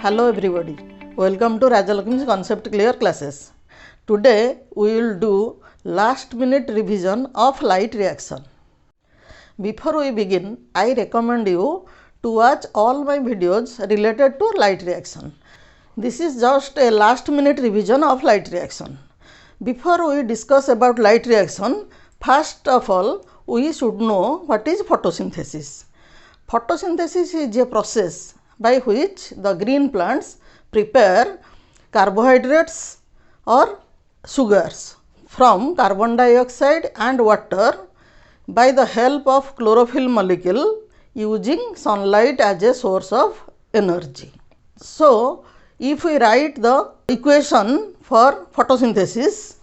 Hello everybody, welcome to Rajalakshmi's Concept Clear classes. Today we will do last minute revision of light reaction. Before we begin, I recommend you to watch all my videos related to light reaction. This is just a last minute revision of light reaction. Before we discuss about light reaction, first of all we should know what is photosynthesis. Photosynthesis is a process by which the green plants prepare carbohydrates or sugars from carbon dioxide and water by the help of chlorophyll molecule using sunlight as a source of energy. So, if we write the equation for photosynthesis,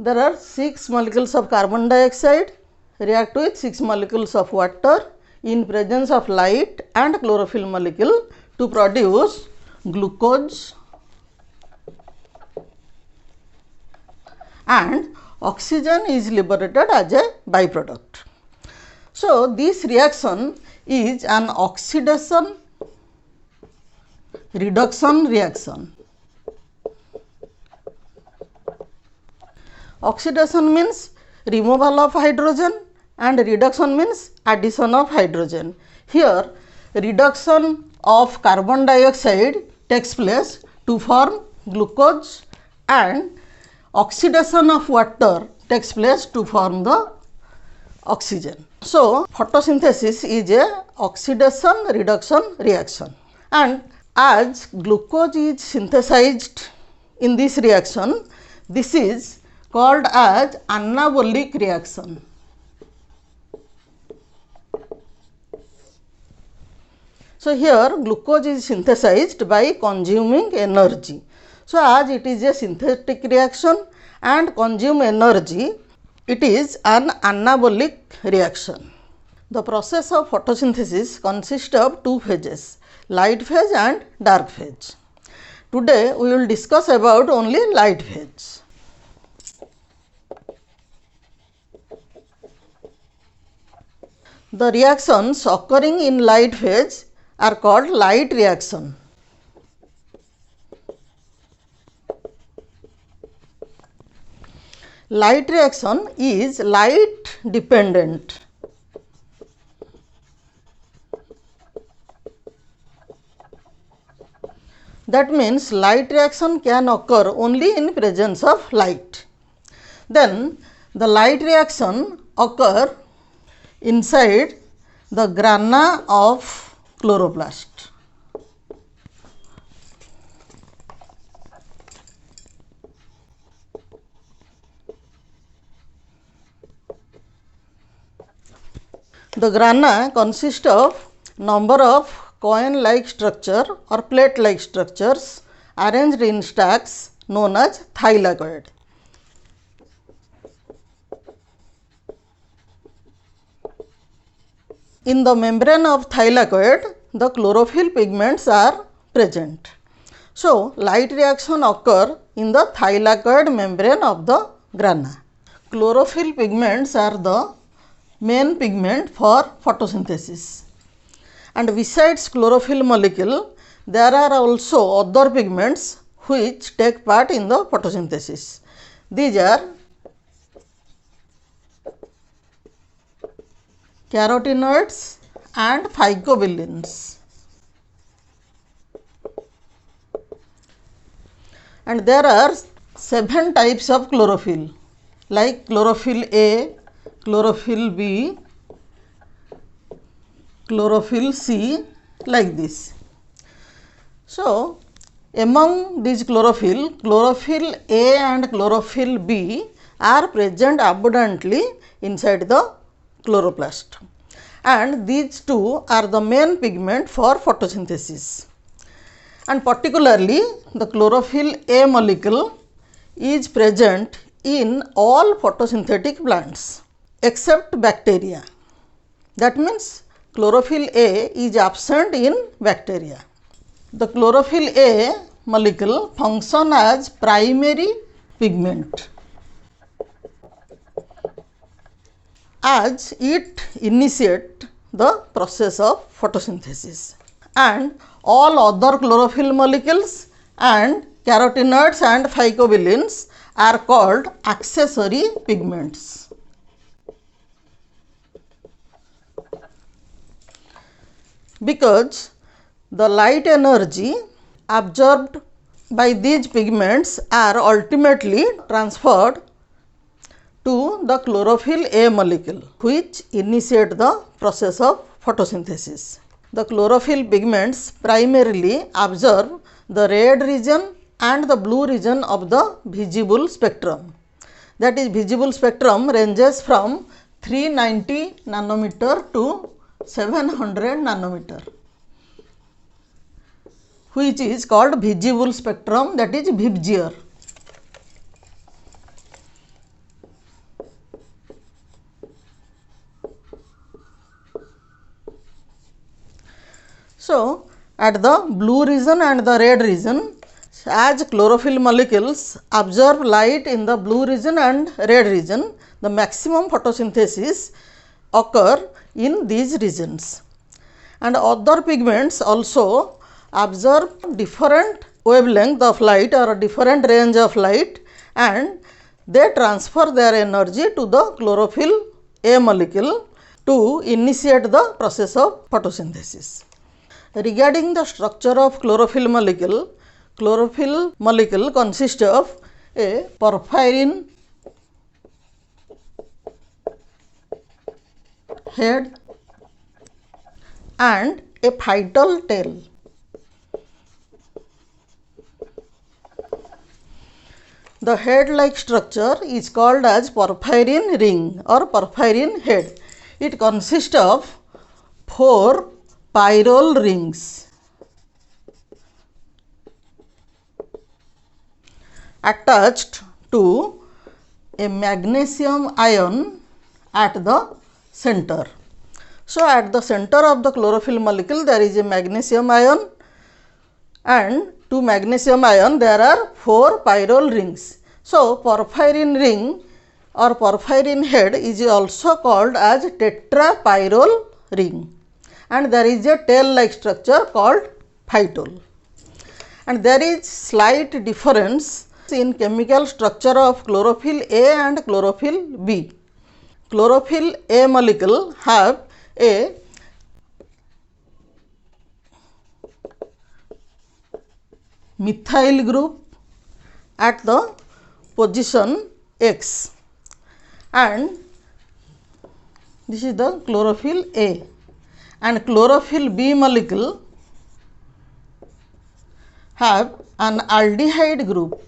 there are 6 molecules of carbon dioxide react with 6 molecules of water in presence of light and chlorophyll molecule to produce glucose and oxygen is liberated as a byproduct. So, this reaction is an oxidation reduction reaction. Oxidation means removal of hydrogen and reduction means addition of hydrogen. Here reduction of carbon dioxide takes place to form glucose and oxidation of water takes place to form the oxygen. So, photosynthesis is a oxidation reduction reaction, and as glucose is synthesized in this reaction, this is called as anabolic reaction. So, here glucose is synthesized by consuming energy. So, as it is a synthetic reaction and consume energy, it is an anabolic reaction. The process of photosynthesis consists of two phases, light phase and dark phase. Today we will discuss about only light phase. The reactions occurring in light phase are called light reaction. Light reaction is light dependent. That means light reaction can occur only in presence of light. Then the light reaction occur inside the grana of chloroplast. The grana consists of number of coin-like structure or plate-like structures arranged in stacks known as thylakoid. In the membrane of thylakoid, the chlorophyll pigments are present. So, light reaction occur in the thylakoid membrane of the grana. Chlorophyll pigments are the main pigment for photosynthesis. And besides chlorophyll molecule, there are also other pigments which take part in the photosynthesis. These are carotenoids and phycobilins. And there are 7 types of chlorophyll, like chlorophyll A, chlorophyll B, chlorophyll C, like this. So, among these chlorophyll, chlorophyll A and chlorophyll B are present abundantly inside the chloroplast, and these two are the main pigment for photosynthesis, and particularly the chlorophyll A molecule is present in all photosynthetic plants except bacteria. That means chlorophyll A is absent in bacteria. The chlorophyll A molecule function as primary pigment as it initiate the process of photosynthesis, and all other chlorophyll molecules and carotenoids and phycobilins are called accessory pigments. Because the light energy absorbed by these pigments are ultimately transferred to the chlorophyll A molecule, which initiate the process of photosynthesis. The chlorophyll pigments primarily absorb the red region and the blue region of the visible spectrum. That is, visible spectrum ranges from 390 nanometer to 700 nanometer, which is called visible spectrum, that is VIBGYOR. So, at the blue region and the red region, as chlorophyll molecules absorb light in the blue region and red region, the maximum photosynthesis occur in these regions. And other pigments also absorb different wavelength of light or a different range of light, and they transfer their energy to the chlorophyll A molecule to initiate the process of photosynthesis. Regarding the structure of chlorophyll molecule consists of a porphyrin head and a phytol tail. The head-like structure is called as porphyrin ring or porphyrin head. It consists of 4 pyrrole rings attached to a magnesium ion at the center. So, at the center of the chlorophyll molecule there is a magnesium ion, and to magnesium ion there are 4 pyrrole rings. So, porphyrin ring or porphyrin head is also called as tetrapyrrole ring, and there is a tail like structure called phytol. And there is slight difference in chemical structure of chlorophyll A and chlorophyll B. Chlorophyll A molecule have a methyl group at the position X, and this is the chlorophyll A, and chlorophyll B molecule have an aldehyde group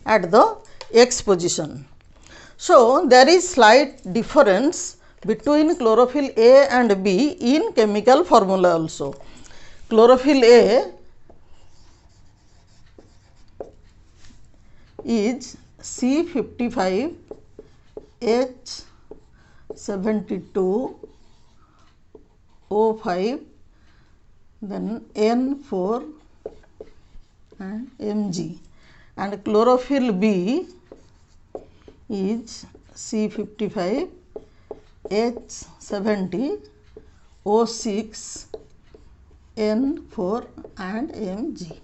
at the X position. So, there is slight difference between chlorophyll A and B in chemical formula also. Chlorophyll A is C55H72O5, then N4 and Mg, and chlorophyll B is C55H70O6, N4 and Mg.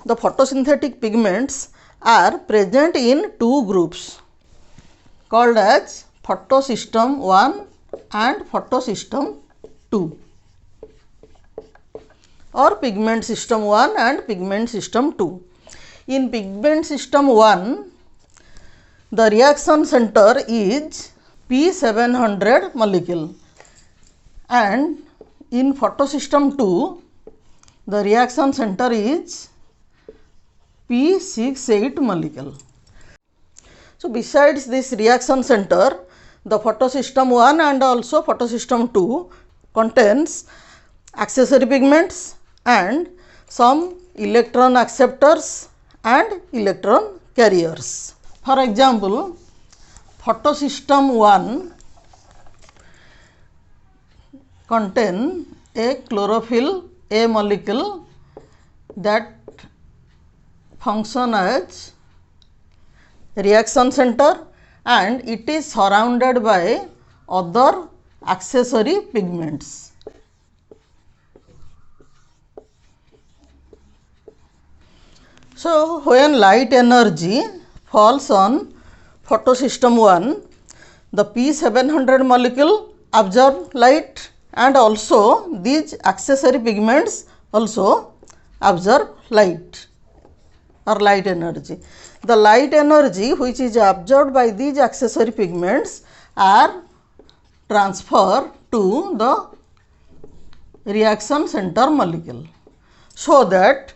The photosynthetic pigments are present in 2 groups called as photosystem 1 and photosystem 2, or pigment system 1 and pigment system 2. In pigment system 1, the reaction center is P700 molecule, and in photosystem 2, the reaction center is P68 molecule. So, besides this reaction center, the photosystem 1 and also photosystem 2 contains accessory pigments and some electron acceptors and electron carriers. For example, photosystem 1 contain a chlorophyll A molecule that function as reaction center and it is surrounded by other accessory pigments. So, when light energy falls on photosystem 1, the P700 molecule absorb light and also these accessory pigments also absorb light or light energy. The light energy which is absorbed by these accessory pigments are transferred to the reaction center molecule, so that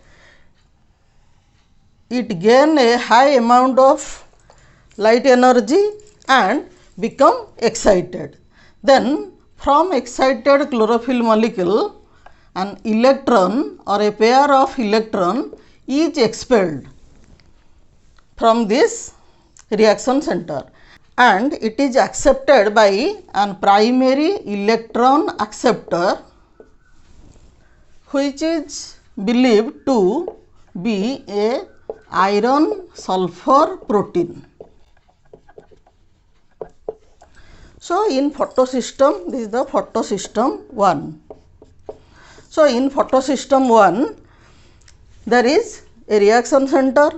it gain a high amount of light energy and become excited. Then from excited chlorophyll molecule an electron or a pair of electron is expelled from this reaction center and it is accepted by an primary electron acceptor which is believed to be a iron sulfur protein. So, in photosystem, this is the photosystem 1. So, in photosystem 1, there is a reaction center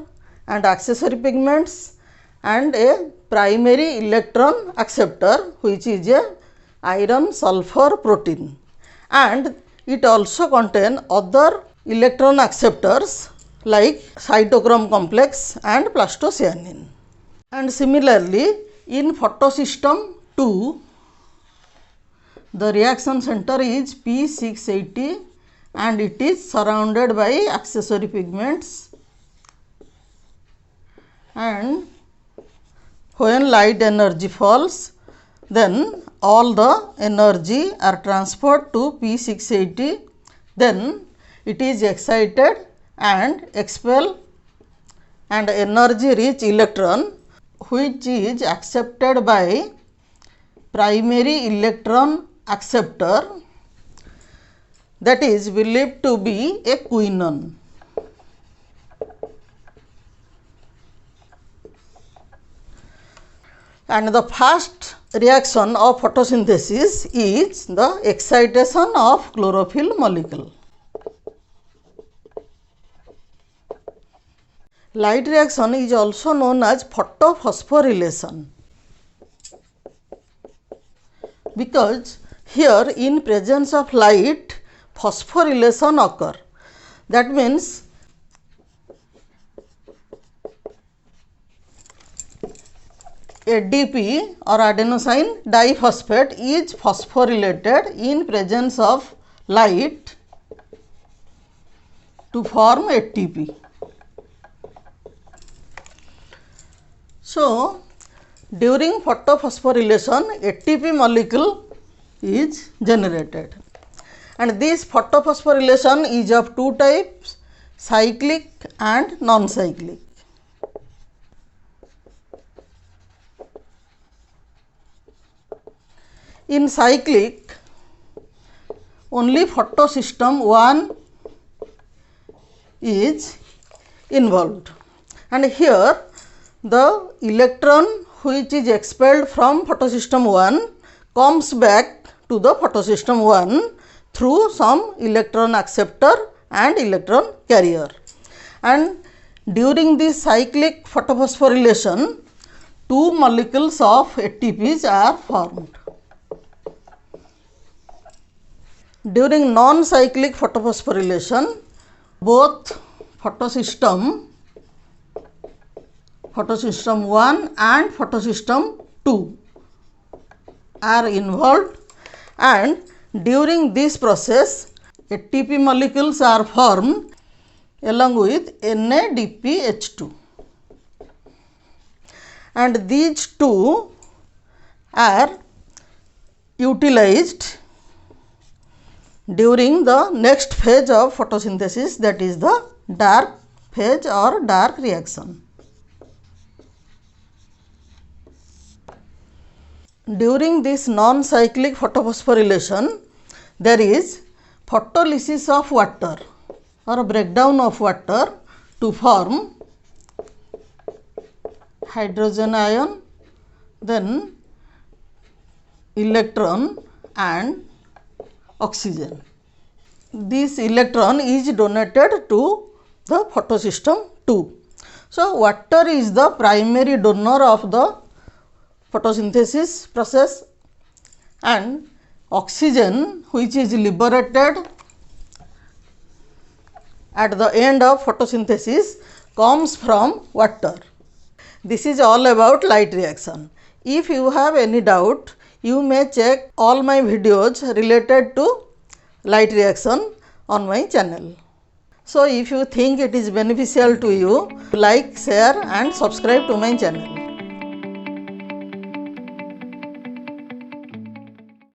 and accessory pigments and a primary electron acceptor which is a iron sulfur protein, and it also contain other electron acceptors like cytochrome complex and plastocyanin. And similarly, in photosystem 2, the reaction center is P680 and it is surrounded by accessory pigments, and when light energy falls, then all the energy are transferred to P680, then it is excited and expel and energy rich electron which is accepted by primary electron acceptor, that is believed to be a quinone. And the first reaction of photosynthesis is the excitation of chlorophyll molecule. Light reaction is also known as photophosphorylation, because here in presence of light phosphorylation occur. That means ADP or adenosine diphosphate is phosphorylated in presence of light to form ATP. So, during photophosphorylation ATP molecule is generated, and this photophosphorylation is of two types, cyclic and non-cyclic. In cyclic, only photosystem 1 is involved, and here the electron which is expelled from photosystem 1 comes back to the photosystem 1 through some electron acceptor and electron carrier, and during this cyclic photophosphorylation two molecules of ATPs are formed. During non-cyclic photophosphorylation, both photosystem 1 and photosystem 2 are involved, and during this process ATP molecules are formed along with NADPH2, and these two are utilized during the next phase of photosynthesis, that is the dark phase or dark reaction. During this non-cyclic photophosphorylation, there is photolysis of water or breakdown of water to form hydrogen ion, then electron and oxygen. This electron is donated to the photosystem 2. So, water is the primary donor of the photosynthesis process, and oxygen which is liberated at the end of photosynthesis comes from water. This is all about light reaction. If you have any doubt, you may check all my videos related to light reaction on my channel. So, if you think it is beneficial to you, like, share and subscribe to my channel.